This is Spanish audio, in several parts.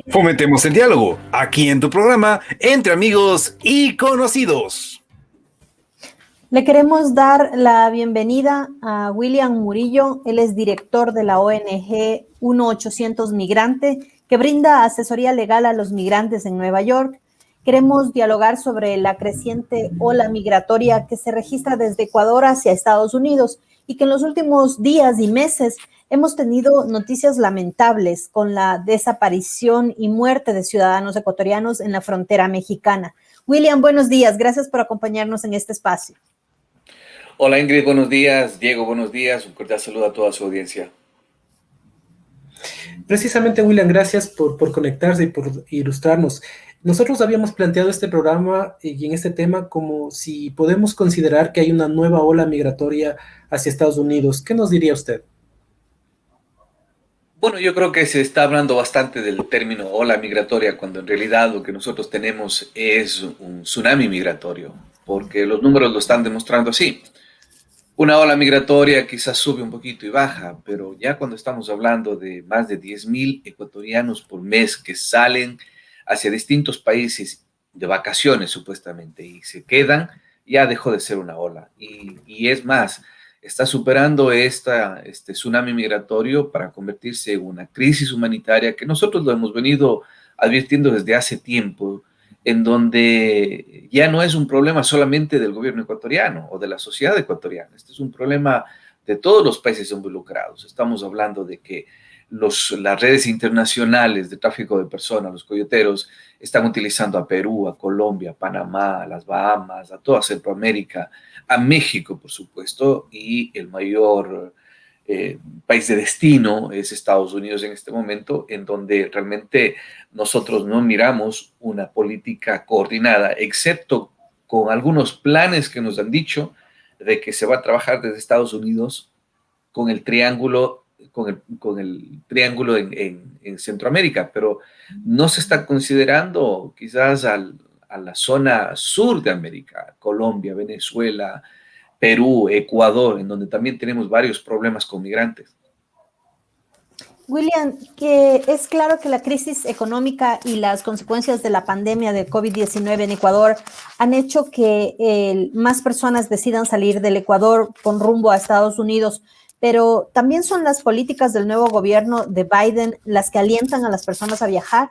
Fomentemos el diálogo, aquí en tu programa, entre amigos y conocidos. Le queremos dar la bienvenida a William Murillo. Él es director de la ONG 1800 Migrante, que brinda asesoría legal a los migrantes en Nueva York. Queremos dialogar sobre la creciente ola migratoria que se registra desde Ecuador hacia Estados Unidos y que en los últimos días y meses hemos tenido noticias lamentables con la desaparición y muerte de ciudadanos ecuatorianos en la frontera mexicana. William, buenos días. Gracias por acompañarnos en este espacio. Hola Ingrid, buenos días. Diego, buenos días. Un cordial saludo a toda su audiencia. Precisamente, William, gracias por conectarse y por ilustrarnos. Nosotros habíamos planteado este programa y en este tema como si podemos considerar que hay una nueva ola migratoria hacia Estados Unidos. ¿Qué nos diría usted? Bueno, yo creo que se está hablando bastante del término ola migratoria cuando en realidad lo que nosotros tenemos es un tsunami migratorio, porque los números lo están demostrando así. Una ola migratoria quizás sube un poquito y baja, pero ya cuando estamos hablando de más de 10.000 ecuatorianos por mes que salen hacia distintos países de vacaciones supuestamente y se quedan, ya dejó de ser una ola. Y es más, está superando este tsunami migratorio para convertirse en una crisis humanitaria que nosotros lo hemos venido advirtiendo desde hace tiempo, en donde ya no es un problema solamente del gobierno ecuatoriano o de la sociedad ecuatoriana. Este es un problema de todos los países involucrados. Estamos hablando de que las redes internacionales de tráfico de personas, los coyoteros, están utilizando a Perú, a Colombia, a Panamá, a las Bahamas, a toda Centroamérica, a México, por supuesto, y el mayor país de destino es Estados Unidos en este momento, en donde realmente nosotros no miramos una política coordinada, excepto con algunos planes que nos han dicho de que se va a trabajar desde Estados Unidos con el triángulo, con el triángulo en Centroamérica, pero no se está considerando quizás a la zona sur de América, Colombia, Venezuela, Perú, Ecuador, en donde también tenemos varios problemas con migrantes. William, que es claro que la crisis económica y las consecuencias de la pandemia de COVID-19 en Ecuador han hecho que más personas decidan salir del Ecuador con rumbo a Estados Unidos, pero también son las políticas del nuevo gobierno de Biden las que alientan a las personas a viajar.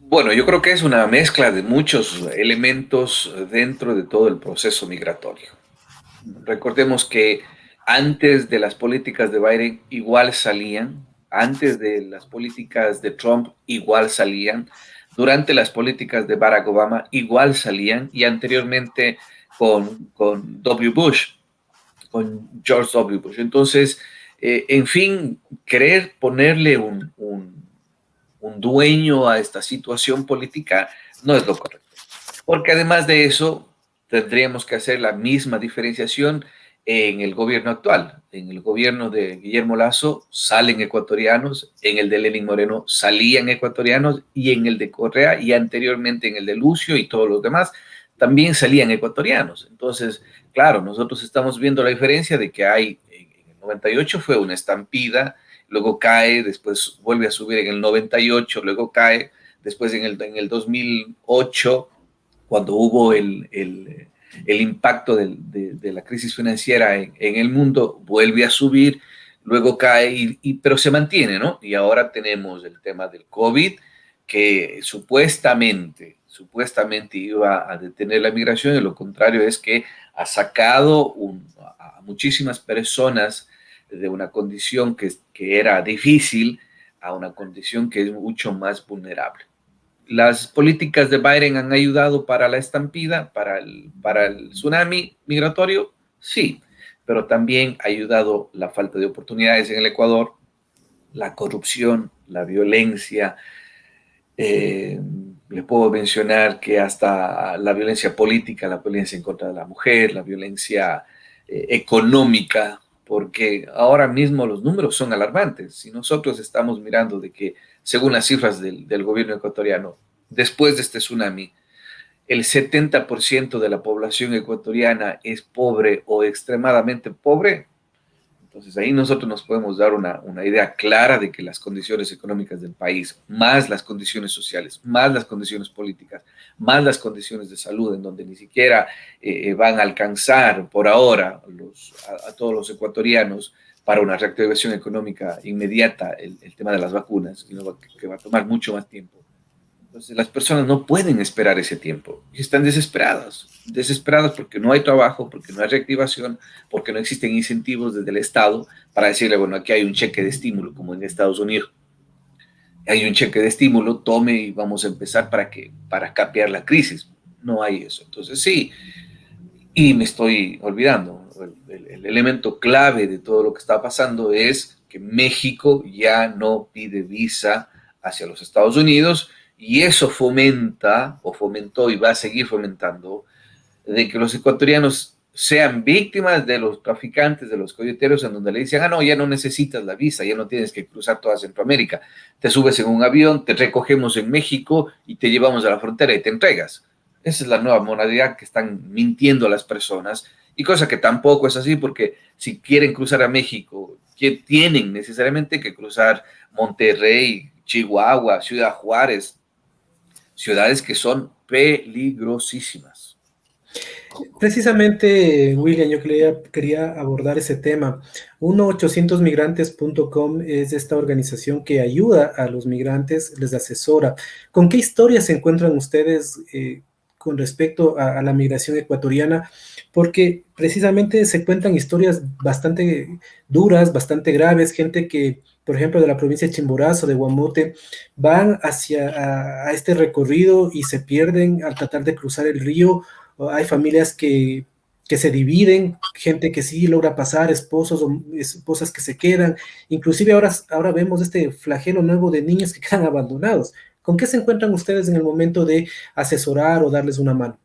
Bueno, yo creo que es una mezcla de muchos elementos dentro de todo el proceso migratorio. Recordemos que antes de las políticas de Biden igual salían, antes de las políticas de Trump igual salían, durante las políticas de Barack Obama igual salían y anteriormente con W. Bush, con George W. Bush. Entonces, en fin, querer ponerle un dueño a esta situación política no es lo correcto. Porque además de eso, tendríamos que hacer la misma diferenciación en el gobierno actual. En el gobierno de Guillermo Lasso salen ecuatorianos, en el de Lenín Moreno salían ecuatorianos y en el de Correa y anteriormente en el de Lucio y todos los demás también salían ecuatorianos. Entonces, claro, nosotros estamos viendo la diferencia de que en el 98 fue una estampida, luego cae, después vuelve a subir en el 98, luego cae, después en el 2008, cuando hubo el impacto de la crisis financiera en el mundo, vuelve a subir, luego cae, pero se mantiene, ¿no? Y ahora tenemos el tema del COVID, que supuestamente iba a detener la migración, y lo contrario es que ha sacado a muchísimas personas de una condición que era difícil a una condición que es mucho más vulnerable. Las políticas de Biden han ayudado para la estampida, para el tsunami migratorio, sí, pero también ha ayudado la falta de oportunidades en el Ecuador, la corrupción, la violencia. Le puedo mencionar que hasta la violencia política, la violencia en contra de la mujer, la violencia económica, porque ahora mismo los números son alarmantes. Si nosotros estamos mirando de que, según las cifras del gobierno ecuatoriano, después de este tsunami, el 70% de la población ecuatoriana es pobre o extremadamente pobre, Entonces ahí nosotros nos podemos dar una idea clara de que las condiciones económicas del país, más las condiciones sociales, más las condiciones políticas, más las condiciones de salud, en donde ni siquiera van a alcanzar por ahora a todos los ecuatorianos para una reactivación económica inmediata el tema de las vacunas, sino que va a tomar mucho más tiempo. Entonces las personas no pueden esperar ese tiempo y están desesperadas porque no hay trabajo, porque no hay reactivación, porque no existen incentivos desde el Estado para decirle, bueno, aquí hay un cheque de estímulo, como en Estados Unidos. Hay un cheque de estímulo, tome y vamos a empezar para capear la crisis. No hay eso. Entonces sí, y me estoy olvidando, el elemento clave de todo lo que está pasando es que México ya no pide visa hacia los Estados Unidos. Y eso fomenta, o fomentó y va a seguir fomentando, de que los ecuatorianos sean víctimas de los traficantes, de los coyoteros, en donde le dicen, no, ya no necesitas la visa, ya no tienes que cruzar toda Centroamérica. Te subes en un avión, te recogemos en México y te llevamos a la frontera y te entregas. Esa es la nueva modalidad que están mintiendo a las personas, y cosa que tampoco es así, porque si quieren cruzar a México, que tienen necesariamente que cruzar Monterrey, Chihuahua, Ciudad Juárez, ciudades que son peligrosísimas. Precisamente, William, yo quería abordar ese tema. 1-800migrantes.com es esta organización que ayuda a los migrantes, les asesora. ¿Con qué historias se encuentran ustedes con respecto a la migración ecuatoriana? Porque precisamente se cuentan historias bastante duras, bastante graves, gente que, por ejemplo, de la provincia de Chimborazo, de Guamote, van a este recorrido y se pierden al tratar de cruzar el río. Hay familias que se dividen, gente que sí logra pasar, esposos o esposas que se quedan. Inclusive ahora vemos este flagelo nuevo de niños que quedan abandonados. ¿Con qué se encuentran ustedes en el momento de asesorar o darles una mano?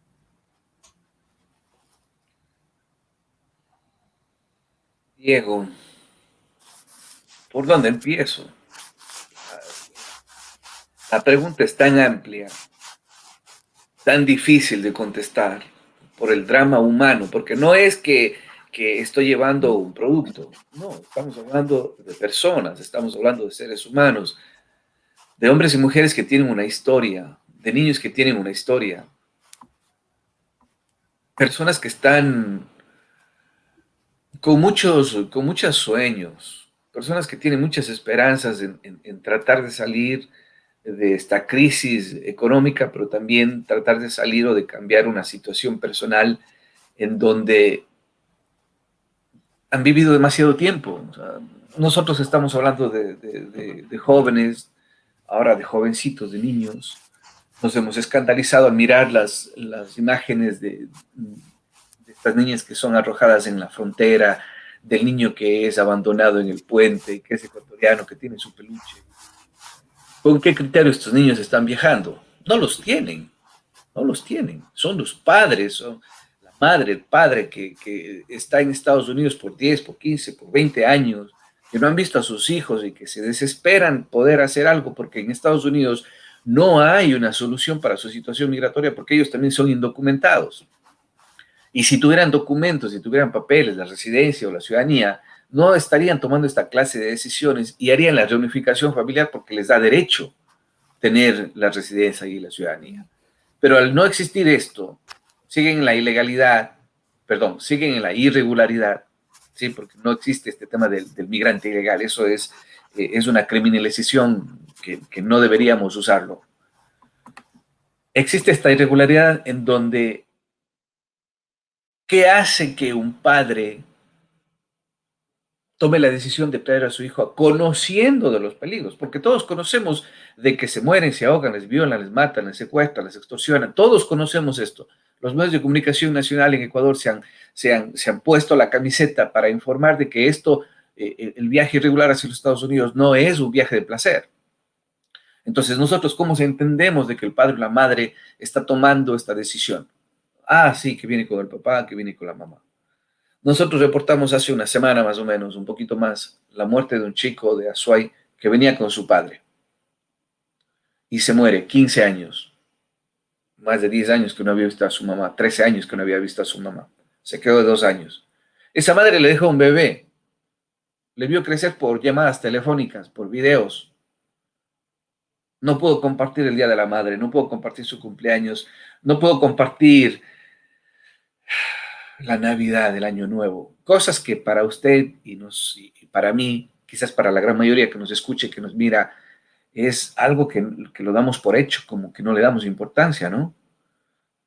Diego, ¿por dónde empiezo? La pregunta es tan amplia, tan difícil de contestar por el drama humano, porque no es que estoy llevando un producto, no, estamos hablando de personas, estamos hablando de seres humanos, de hombres y mujeres que tienen una historia, de niños que tienen una historia, personas que están con muchos sueños, personas que tienen muchas esperanzas en tratar de salir de esta crisis económica, pero también tratar de salir o de cambiar una situación personal en donde han vivido demasiado tiempo. O sea, nosotros estamos hablando de jóvenes, ahora de jovencitos, de niños. Nos hemos escandalizado al mirar las imágenes de estas niñas que son arrojadas en la frontera, del niño que es abandonado en el puente, que es ecuatoriano, que tiene su peluche. ¿Con qué criterio estos niños están viajando? No los tienen. Son los padres, son la madre, el padre que está en Estados Unidos por 10, por 15, por 20 años, que no han visto a sus hijos y que se desesperan poder hacer algo porque en Estados Unidos no hay una solución para su situación migratoria porque ellos también son indocumentados. Y si tuvieran documentos, si tuvieran papeles, la residencia o la ciudadanía, no estarían tomando esta clase de decisiones y harían la reunificación familiar porque les da derecho tener la residencia y la ciudadanía. Pero al no existir esto, siguen en la ilegalidad, siguen en la irregularidad, ¿sí? Porque no existe este tema del migrante ilegal. Eso es una criminalización que no deberíamos usarlo. Existe esta irregularidad en donde, ¿qué hace que un padre tome la decisión de traer a su hijo conociendo de los peligros? Porque todos conocemos de que se mueren, se ahogan, les violan, les matan, les secuestran, les extorsionan. Todos conocemos esto. Los medios de comunicación nacional en Ecuador se han puesto la camiseta para informar de que el viaje irregular hacia los Estados Unidos no es un viaje de placer. Entonces, nosotros, ¿cómo entendemos de que el padre o la madre está tomando esta decisión? Sí, que viene con el papá, que viene con la mamá. Nosotros reportamos hace una semana más o menos, un poquito más, la muerte de un chico de Azuay que venía con su padre y se muere, 15 años, más de 10 años que no había visto a su mamá, 13 años que no había visto a su mamá, se quedó de 2 años. Esa madre le dejó un bebé Le vio crecer por llamadas telefónicas, por videos. No puedo compartir el Día de la Madre, no puedo compartir su cumpleaños, no puedo compartir la Navidad, el Año Nuevo. Cosas que para usted y para mí, quizás para la gran mayoría que nos escuche, que nos mira, es algo que lo damos por hecho, como que no le damos importancia, ¿no?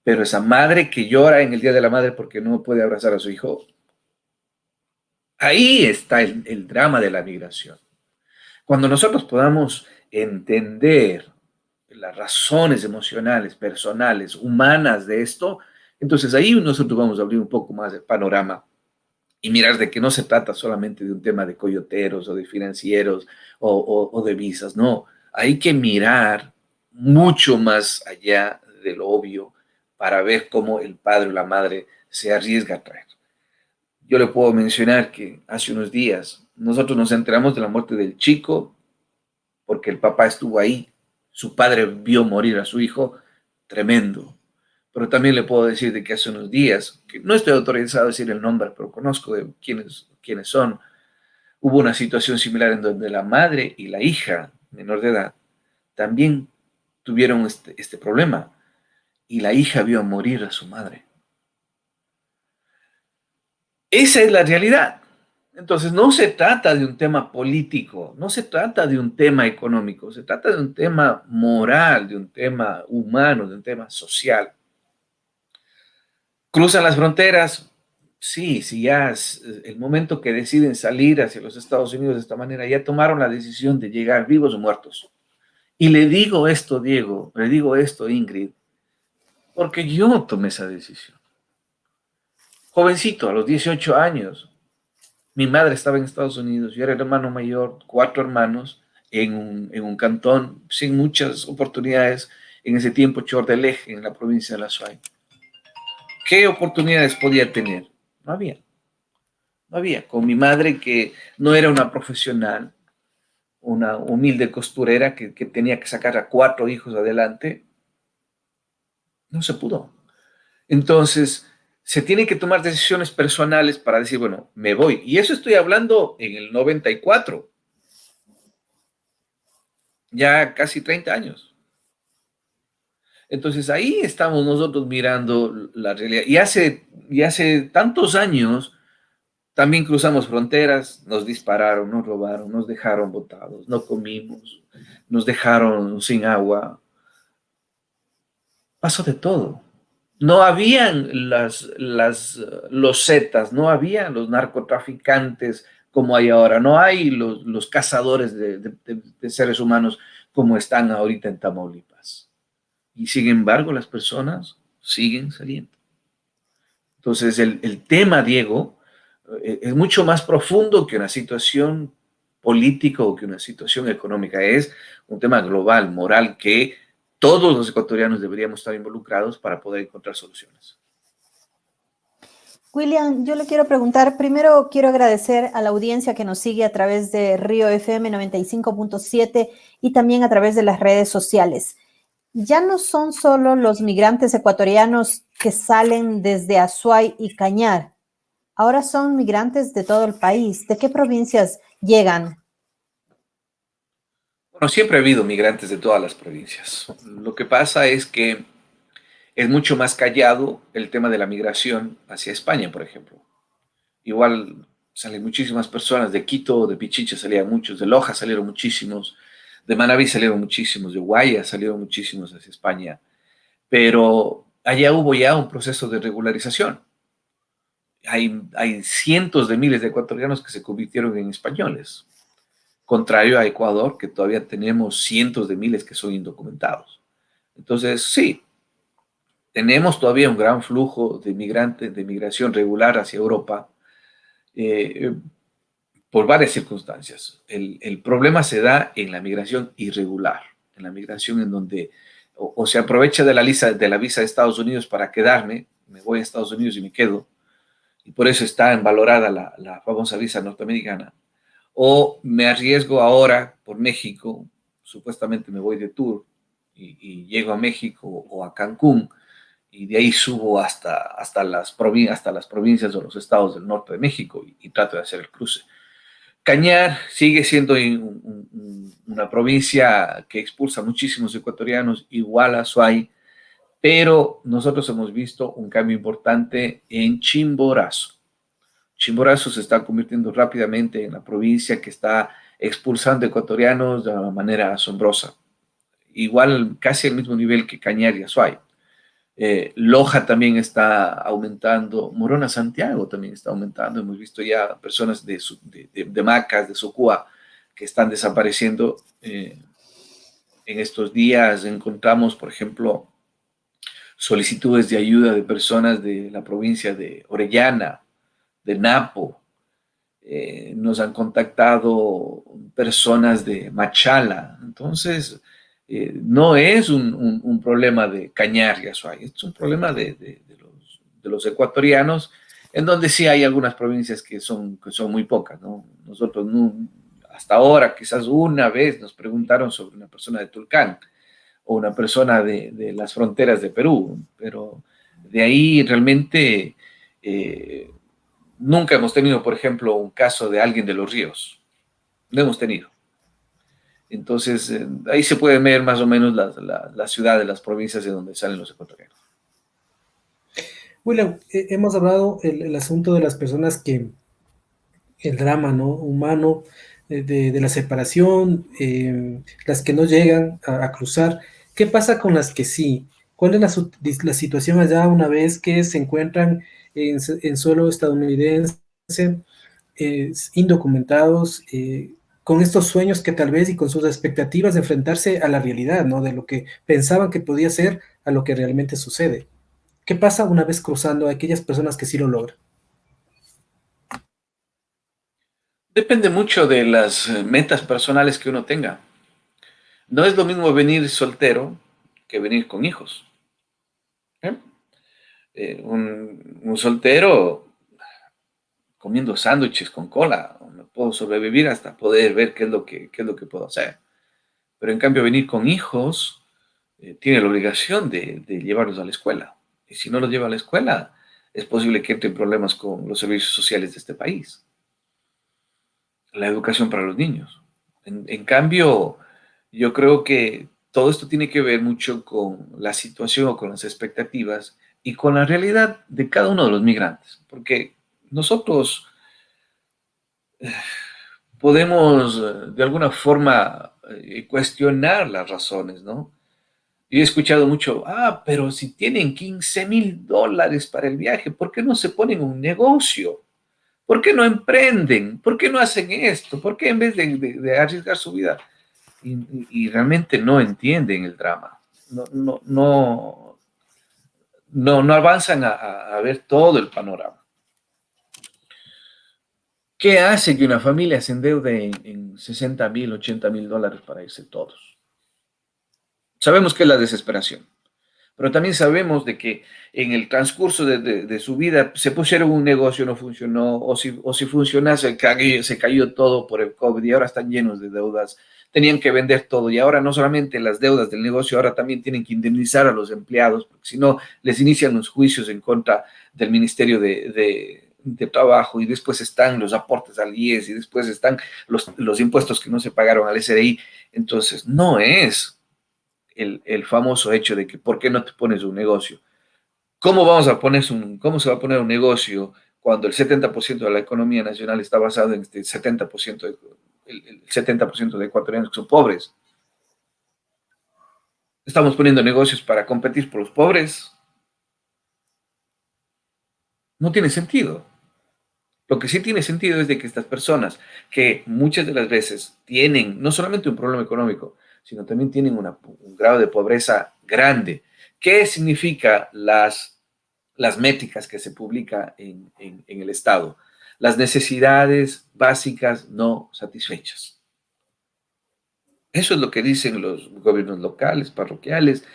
Pero esa madre que llora en el Día de la Madre porque no puede abrazar a su hijo, ahí está el drama de la migración. Cuando nosotros podamos entender las razones emocionales, personales, humanas de esto, entonces ahí nosotros vamos a abrir un poco más el panorama y mirar de que no se trata solamente de un tema de coyoteros o de financieros o de visas, no, hay que mirar mucho más allá de lo obvio para ver cómo el padre o la madre se arriesga a traer. Yo le puedo mencionar que hace unos días nosotros nos enteramos de la muerte del chico porque el papá estuvo ahí, su padre vio morir a su hijo, tremendo. Pero también le puedo decir de que hace unos días, que no estoy autorizado a decir el nombre, pero conozco de quiénes son, hubo una situación similar en donde la madre y la hija menor de edad también tuvieron este problema y la hija vio morir a su madre. Esa es la realidad. Entonces, no se trata de un tema político, no se trata de un tema económico, se trata de un tema moral, de un tema humano, de un tema social. ¿Cruzan las fronteras? Sí, sí, ya es el momento que deciden salir hacia los Estados Unidos de esta manera, ya tomaron la decisión de llegar vivos o muertos. Y le digo esto, Diego, le digo esto, Ingrid, porque yo tomé esa decisión. Jovencito, a los 18 años, mi madre estaba en Estados Unidos, yo era el hermano mayor, 4 hermanos, en un cantón, sin muchas oportunidades, en ese tiempo, Chordelej, en la provincia de La Suay. ¿Qué oportunidades podía tener? No había. No había. Con mi madre, que no era una profesional, una humilde costurera que tenía que sacar a 4 hijos adelante, no se pudo. Entonces, se tienen que tomar decisiones personales para decir, bueno, me voy. Y eso estoy hablando en el 94, ya casi 30 años. Entonces, ahí estamos nosotros mirando la realidad. Y hace tantos años también cruzamos fronteras, nos dispararon, nos robaron, nos dejaron botados, no comimos, nos dejaron sin agua. Pasó de todo. No habían los zetas, no habían los narcotraficantes como hay ahora, no hay los cazadores de seres humanos como están ahorita en Tamaulipas. Y sin embargo, las personas siguen saliendo. Entonces, el tema, Diego, es mucho más profundo que una situación política o que una situación económica. Es un tema global, moral, que todos los ecuatorianos deberíamos estar involucrados para poder encontrar soluciones. William, yo le quiero preguntar, primero quiero agradecer a la audiencia que nos sigue a través de Río FM 95.7 y también a través de las redes sociales. Ya no son solo los migrantes ecuatorianos que salen desde Azuay y Cañar, ahora son migrantes de todo el país. ¿De qué provincias llegan? Bueno, siempre ha habido migrantes de todas las provincias. Lo que pasa es que es mucho más callado el tema de la migración hacia España, por ejemplo. Igual salen muchísimas personas de Quito, de Pichiche salían muchos, de Loja salieron muchísimos, de Manabí salieron muchísimos, de Guaya salieron muchísimos hacia España, pero allá hubo ya un proceso de regularización. Hay cientos de miles de ecuatorianos que se convirtieron en españoles, contrario a Ecuador, que todavía tenemos cientos de miles que son indocumentados. Entonces, sí, tenemos todavía un gran flujo de migrantes, de migración regular hacia Europa, por varias circunstancias. El problema se da en la migración irregular, en la migración en donde o se aprovecha de la visa de Estados Unidos para quedarme, me voy a Estados Unidos y me quedo, y por eso está valorada la famosa visa norteamericana, o me arriesgo ahora por México, supuestamente me voy de tour y llego a México o a Cancún, y de ahí subo hasta las provincias o los estados del norte de México y trato de hacer el cruce. Cañar sigue siendo una provincia que expulsa muchísimos ecuatorianos, igual a Azuay, pero nosotros hemos visto un cambio importante en Chimborazo. Chimborazo se está convirtiendo rápidamente en la provincia que está expulsando ecuatorianos de una manera asombrosa. Igual, casi al mismo nivel que Cañar y Azuay. Loja también está aumentando, Morona Santiago también está aumentando. Hemos visto ya personas de Macas, de Socua, que están desapareciendo. En estos días encontramos, por ejemplo, solicitudes de ayuda de personas de la provincia de Orellana, de Napo. Nos han contactado personas de Machala. Entonces, no es un problema de Cañar y Azuay, es un problema de los ecuatorianos, en donde sí hay algunas provincias que son muy pocas, ¿no? Nosotros hasta ahora, quizás una vez nos preguntaron sobre una persona de Tulcán o una persona de las fronteras de Perú, pero de ahí realmente nunca hemos tenido, por ejemplo, un caso de alguien de Los Ríos. No hemos tenido. Entonces, ahí se puede ver más o menos la ciudad de las provincias de donde salen los ecuatorianos. William, hemos hablado el asunto de las personas que, el drama, ¿no?, humano, de la separación, las que no llegan a cruzar. ¿Qué pasa con las que sí? ¿Cuál es la situación allá una vez que se encuentran en suelo estadounidense, indocumentados, con estos sueños que tal vez y con sus expectativas de enfrentarse a la realidad, ¿no?, de lo que pensaban que podía ser a lo que realmente sucede? ¿Qué pasa una vez cruzando a aquellas personas que sí lo logran? Depende mucho de las metas personales que uno tenga. No es lo mismo venir soltero que venir con hijos. ¿Eh? Un soltero comiendo sándwiches con cola, no puedo sobrevivir hasta poder ver qué es lo que puedo hacer. Pero en cambio venir con hijos tiene la obligación de llevarlos a la escuela. Y si no los lleva a la escuela, es posible que entre en problemas con los servicios sociales de este país. La educación para los niños. En cambio, yo creo que todo esto tiene que ver mucho con la situación o con las expectativas y con la realidad de cada uno de los migrantes. Porque nosotros podemos de alguna forma cuestionar las razones, ¿no? Yo he escuchado mucho, pero si tienen $15,000 para el viaje, ¿por qué no se ponen un negocio? ¿Por qué no emprenden? ¿Por qué no hacen esto? ¿Por qué en vez de arriesgar su vida? Y realmente no entienden el drama. No avanzan a ver todo el panorama. ¿Qué hace que una familia se endeude en $60,000, $80,000 para irse todos? Sabemos que es la desesperación, pero también sabemos de que en el transcurso de su vida se pusieron un negocio, no funcionó, o si funcionó, se cayó todo por el COVID y ahora están llenos de deudas. Tenían que vender todo y ahora no solamente las deudas del negocio, ahora también tienen que indemnizar a los empleados, porque si no, les inician los juicios en contra del Ministerio de Trabajo, y después están los aportes al IES, y después están los impuestos que no se pagaron al SRI. Entonces, no es el famoso hecho de que ¿por qué no te pones un negocio? ¿Cómo se va a poner un negocio cuando el 70% de la economía nacional está basado en este 70%, el 70% de ecuatorianos que son pobres? ¿Estamos poniendo negocios para competir por los pobres? No tiene sentido. Lo que sí tiene sentido es de que estas personas, que muchas de las veces tienen no solamente un problema económico, sino también tienen un grado de pobreza grande. ¿Qué significa las métricas que se publican en el Estado? Las necesidades básicas no satisfechas. Eso es lo que dicen los gobiernos locales, parroquiales,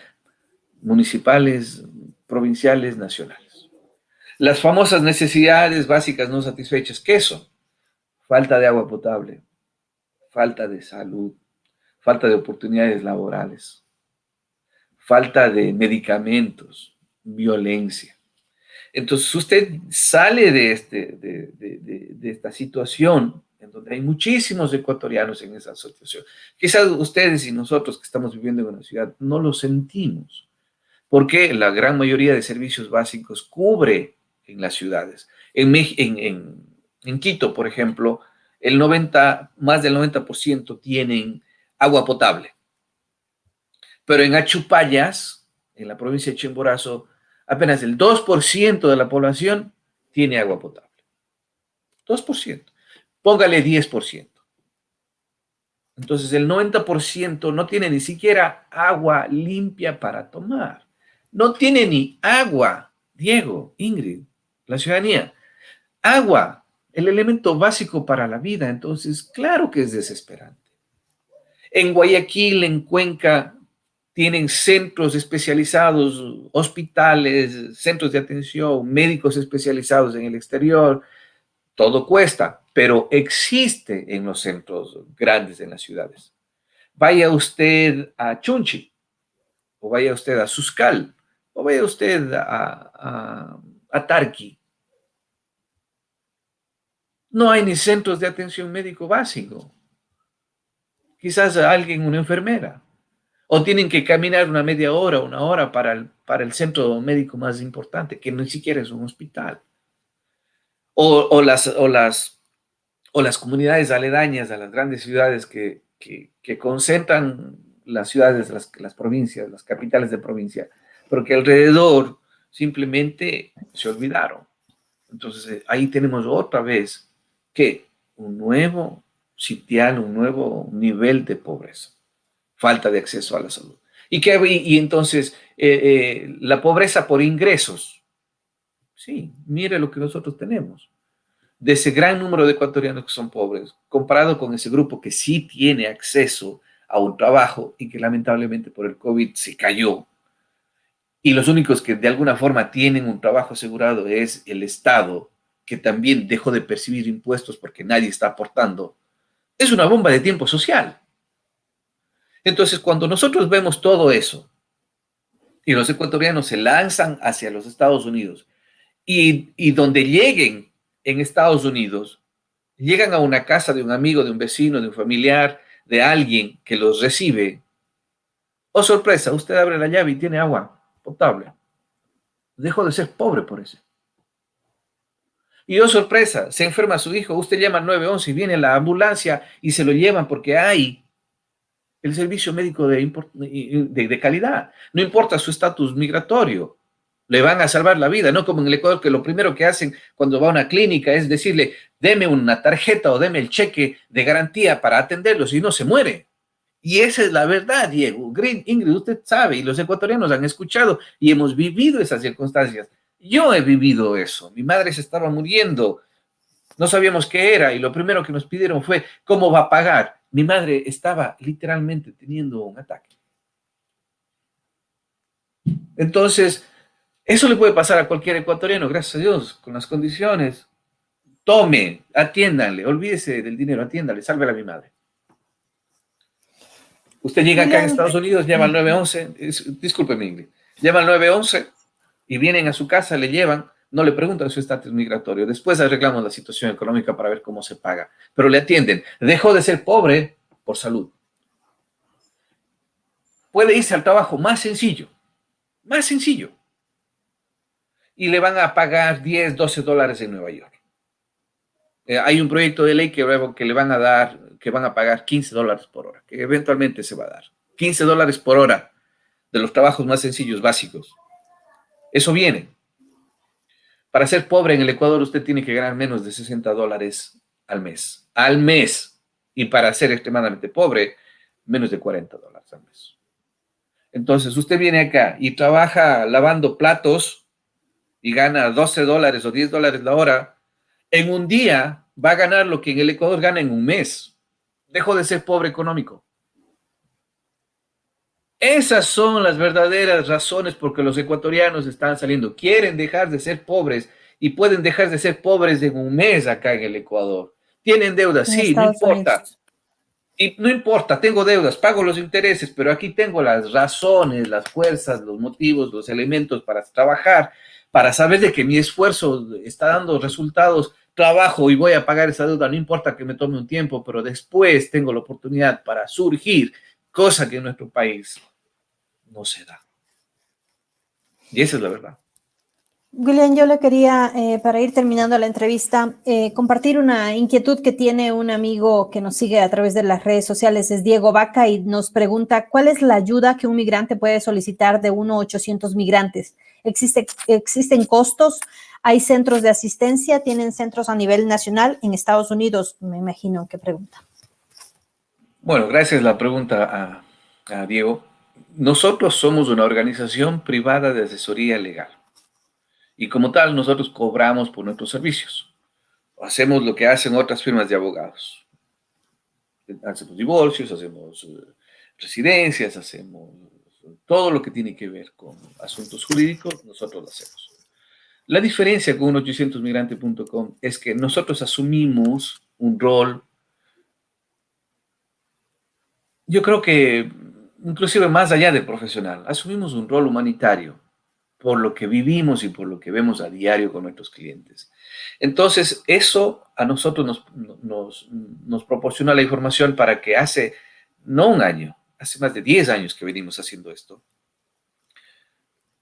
municipales, provinciales, nacionales. Las famosas necesidades básicas no satisfechas, ¿qué son? Falta de agua potable, falta de salud, falta de oportunidades laborales, falta de medicamentos, violencia. Entonces usted sale de esta situación en donde Hay muchísimos ecuatorianos en esa situación. Quizás ustedes y nosotros que estamos viviendo en una ciudad no lo sentimos, porque la gran mayoría de servicios básicos cubre en las ciudades. En Quito, por ejemplo, más del 90% tienen agua potable. Pero en Achupallas, en la provincia de Chimborazo, apenas el 2% de la población tiene agua potable. 2%. Póngale 10%. Entonces el 90% no tiene ni siquiera agua limpia para tomar. No tiene ni agua, Diego, Ingrid, la ciudadanía. Agua, el elemento básico para la vida. Entonces, claro que es desesperante. En Guayaquil, en Cuenca, tienen centros especializados, hospitales, centros de atención, médicos especializados en el exterior. Todo cuesta, pero existe en los centros grandes en las ciudades. Vaya usted a Chunchi, o vaya usted a Suscal, o vaya usted a Tarqui. No hay ni centros de atención médico básico. Quizás alguien, una enfermera. O tienen que caminar una media hora, una hora para el centro médico más importante, que ni siquiera es un hospital. O las comunidades aledañas a las grandes ciudades que concentran las ciudades, las provincias, las capitales de provincia, pero que alrededor simplemente se olvidaron. Entonces ahí tenemos otra vez que un nuevo sitial, un nuevo nivel de pobreza, falta de acceso a la salud. Y entonces la pobreza por ingresos. Sí, mire lo que nosotros tenemos. De ese gran número de ecuatorianos que son pobres, comparado con ese grupo que sí tiene acceso a un trabajo y que lamentablemente por el COVID se cayó. Y los únicos que de alguna forma tienen un trabajo asegurado es el Estado, que también dejó de percibir impuestos porque nadie está aportando. Es una bomba de tiempo social. Entonces, cuando nosotros vemos todo eso y los ecuatorianos se lanzan hacia los Estados Unidos y donde lleguen en Estados Unidos, llegan a una casa de un amigo, de un vecino, de un familiar, de alguien que los recibe. Oh, sorpresa, usted abre la llave y tiene agua potable. Dejó de ser pobre por eso. Y oh, sorpresa, se enferma su hijo, usted llama al 911 y viene la ambulancia y se lo llevan porque hay el servicio médico de calidad. No importa su estatus migratorio, le van a salvar la vida, no como en el Ecuador, que lo primero que hacen cuando va a una clínica es decirle, deme una tarjeta o deme el cheque de garantía para atenderlo, si no se muere. Y esa es la verdad, Diego. Ingrid, usted sabe, y los ecuatorianos han escuchado y hemos vivido esas circunstancias. Yo he vivido eso. Mi madre se estaba muriendo, no sabíamos qué era, y lo primero que nos pidieron fue, ¿cómo va a pagar? Mi madre estaba literalmente teniendo un ataque. Entonces, eso le puede pasar a cualquier ecuatoriano, gracias a Dios, con las condiciones. Tome, atiéndanle, olvídese del dinero, atiéndale, salve a mi madre. Usted llega acá en Estados Unidos, llama al 911, discúlpeme, Ingrid, llama al 911 y vienen a su casa, le llevan, no le preguntan su estatus migratorio. Después arreglamos la situación económica para ver cómo se paga, pero le atienden. Dejó de ser pobre por salud. Puede irse al trabajo más sencillo, y le van a pagar 10, 12 dólares en Nueva York. Hay un proyecto de ley que le van a dar, que van a pagar 15 dólares por hora, que eventualmente se va a dar. 15 dólares por hora de los trabajos más sencillos, básicos. Eso viene. Para ser pobre en el Ecuador usted tiene que ganar menos de 60 dólares al mes. Al mes. Y para ser extremadamente pobre, menos de 40 dólares al mes. Entonces usted viene acá y trabaja lavando platos y gana 12 dólares o 10 dólares la hora. En un día va a ganar lo que en el Ecuador gana en un mes. Dejó de ser pobre económico. Esas son las verdaderas razones por que los ecuatorianos están saliendo. Quieren dejar de ser pobres y pueden dejar de ser pobres en un mes acá en el Ecuador. ¿Tienen deudas? Sí, no importa. Y no importa, tengo deudas, pago los intereses, pero aquí tengo las razones, las fuerzas, los motivos, los elementos para trabajar, para saber de que mi esfuerzo está dando resultados trabajo y voy a pagar esa deuda, no importa que me tome un tiempo, pero después tengo la oportunidad para surgir, cosa que en nuestro país no se da. Y esa es la verdad. William, yo le quería, para ir terminando la entrevista, compartir una inquietud que tiene un amigo que nos sigue a través de las redes sociales, es Diego Vaca, y nos pregunta, ¿cuál es la ayuda que un migrante puede solicitar de 1-800 migrantes? ¿Existen costos? ¿Hay centros de asistencia? ¿Tienen centros a nivel nacional? En Estados Unidos, me imagino que pregunta. Bueno, gracias la pregunta a Diego. Nosotros somos una organización privada de asesoría legal. Y como tal, nosotros cobramos por nuestros servicios. Hacemos lo que hacen otras firmas de abogados. Hacemos divorcios, hacemos residencias, hacemos todo lo que tiene que ver con asuntos jurídicos, nosotros lo hacemos. La diferencia con 800migrante.com es que nosotros asumimos un rol, yo creo que inclusive más allá de profesional, asumimos un rol humanitario por lo que vivimos y por lo que vemos a diario con nuestros clientes. Entonces, eso a nosotros nos proporciona la información para que hace, no un año, hace más de 10 años que venimos haciendo esto,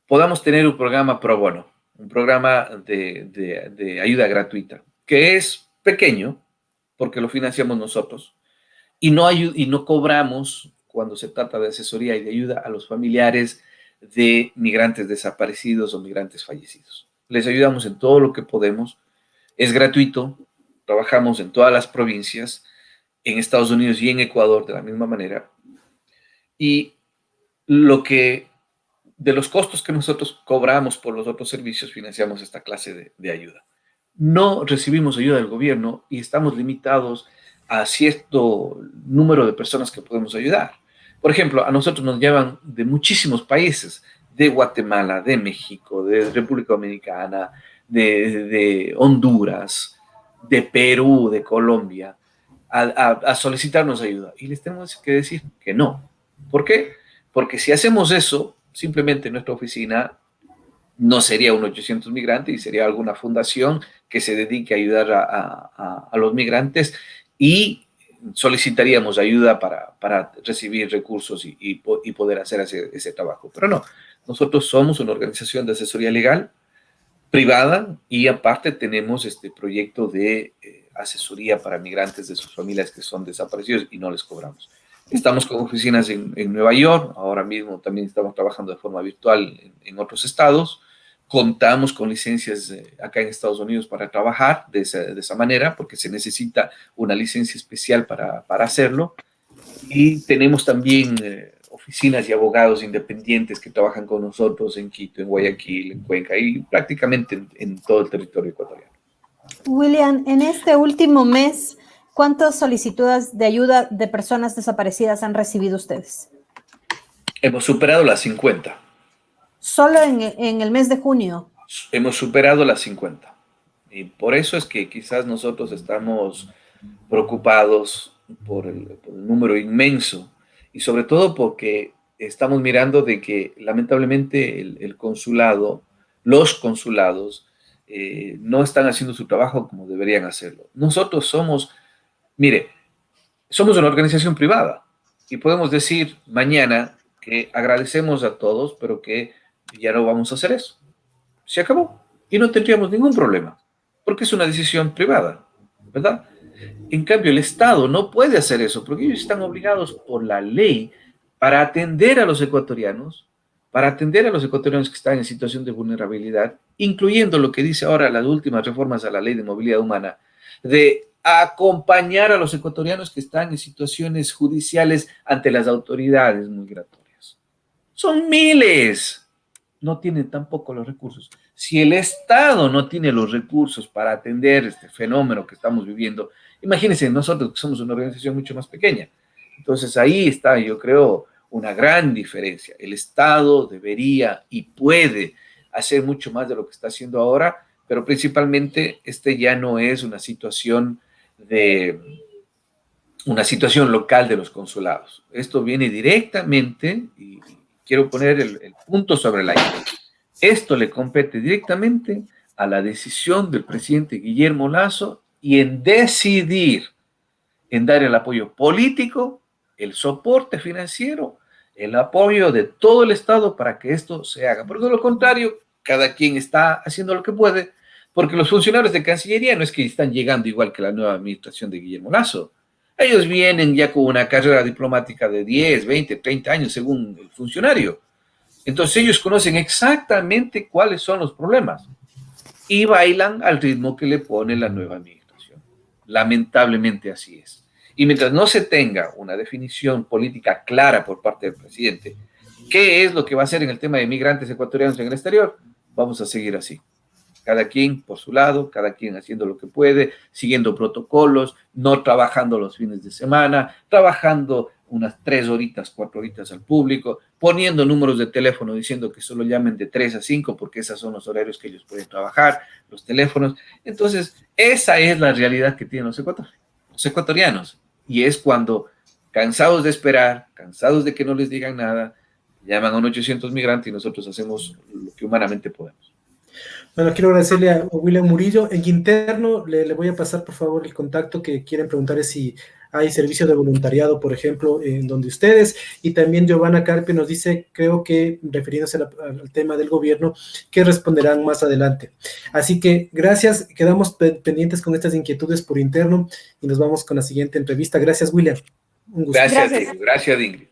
podamos tener un programa pro bono, un programa de ayuda gratuita, que es pequeño, porque lo financiamos nosotros, y no cobramos cuando se trata de asesoría y de ayuda a los familiares de migrantes desaparecidos o migrantes fallecidos. Les ayudamos en todo lo que podemos. Es gratuito. Trabajamos en todas las provincias, en Estados Unidos y en Ecuador de la misma manera. Y de los costos que nosotros cobramos por los otros servicios, financiamos esta clase de ayuda. No recibimos ayuda del gobierno y estamos limitados a cierto número de personas que podemos ayudar. Por ejemplo, a nosotros nos llevan de muchísimos países, de Guatemala, de México, de República Dominicana, de Honduras, de Perú, de Colombia, a solicitarnos ayuda. Y les tenemos que decir que no. ¿Por qué? Porque si hacemos eso, simplemente nuestra oficina no sería un 800 migrantes y sería alguna fundación que se dedique a ayudar a los migrantes y solicitaríamos ayuda para recibir recursos y poder hacer ese trabajo. Pero no, nosotros somos una organización de asesoría legal privada y aparte tenemos este proyecto de asesoría para migrantes de sus familias que son desaparecidos y no les cobramos. Estamos con oficinas en Nueva York, ahora mismo también estamos trabajando de forma virtual en otros estados. Contamos con licencias acá en Estados Unidos para trabajar de esa manera, porque se necesita una licencia especial para hacerlo. Y tenemos también oficinas y abogados independientes que trabajan con nosotros en Quito, en Guayaquil, en Cuenca y prácticamente en todo el territorio ecuatoriano. William, en este último mes, ¿cuántas solicitudes de ayuda de personas desaparecidas han recibido ustedes? Hemos superado las 50. Solo en el mes de junio. Hemos superado las 50. Y por eso es que quizás nosotros estamos preocupados por el número inmenso y sobre todo porque estamos mirando de que lamentablemente el consulado, los consulados no están haciendo su trabajo como deberían hacerlo. Nosotros somos una organización privada y podemos decir mañana que agradecemos a todos, pero que ya no vamos a hacer eso. Se acabó y no tendríamos ningún problema porque es una decisión privada, ¿verdad? En cambio, el Estado no puede hacer eso porque ellos están obligados por la ley para atender a los ecuatorianos que están en situación de vulnerabilidad, incluyendo lo que dice ahora las últimas reformas a la ley de movilidad humana, de acompañar a los ecuatorianos que están en situaciones judiciales ante las autoridades migratorias. Son miles. No tienen tampoco los recursos. Si el Estado no tiene los recursos para atender este fenómeno que estamos viviendo, imagínense nosotros que somos una organización mucho más pequeña. Entonces ahí está, yo creo, una gran diferencia. El Estado debería y puede hacer mucho más de lo que está haciendo ahora, pero principalmente ya no es una situación local de los consulados. Esto viene directamente, y quiero poner el punto sobre la I. Esto le compete directamente a la decisión del presidente Guillermo Lasso y en decidir, en dar el apoyo político, el soporte financiero, el apoyo de todo el Estado para que esto se haga. Porque de lo contrario, cada quien está haciendo lo que puede, porque los funcionarios de Cancillería no es que están llegando igual que la nueva administración de Guillermo Lasso. Ellos vienen ya con una carrera diplomática de 10, 20, 30 años según el funcionario. Entonces ellos conocen exactamente cuáles son los problemas y bailan al ritmo que le pone la nueva administración. Lamentablemente así es. Y mientras no se tenga una definición política clara por parte del presidente, ¿qué es lo que va a hacer en el tema de migrantes ecuatorianos en el exterior? Vamos a seguir así. Cada quien por su lado, cada quien haciendo lo que puede, siguiendo protocolos, no trabajando los fines de semana, trabajando unas 3 horitas, 4 horitas al público, poniendo números de teléfono diciendo que solo llamen de 3 a 5 porque esos son los horarios que ellos pueden trabajar, los teléfonos. Entonces, esa es la realidad que tienen los ecuatorianos. Y es cuando, cansados de esperar, cansados de que no les digan nada, llaman a un 800 migrante y nosotros hacemos lo que humanamente podemos. Bueno, quiero agradecerle a William Murillo. En interno le voy a pasar, por favor, el contacto que quieren preguntar es si hay servicio de voluntariado, por ejemplo, en donde ustedes, y también Giovanna Carpe nos dice, creo que refiriéndose al tema del gobierno, que responderán más adelante. Así que gracias, quedamos pendientes con estas inquietudes por interno y nos vamos con la siguiente entrevista. Gracias, William. Un gusto. Gracias, Ingrid. Gracias, Ingrid.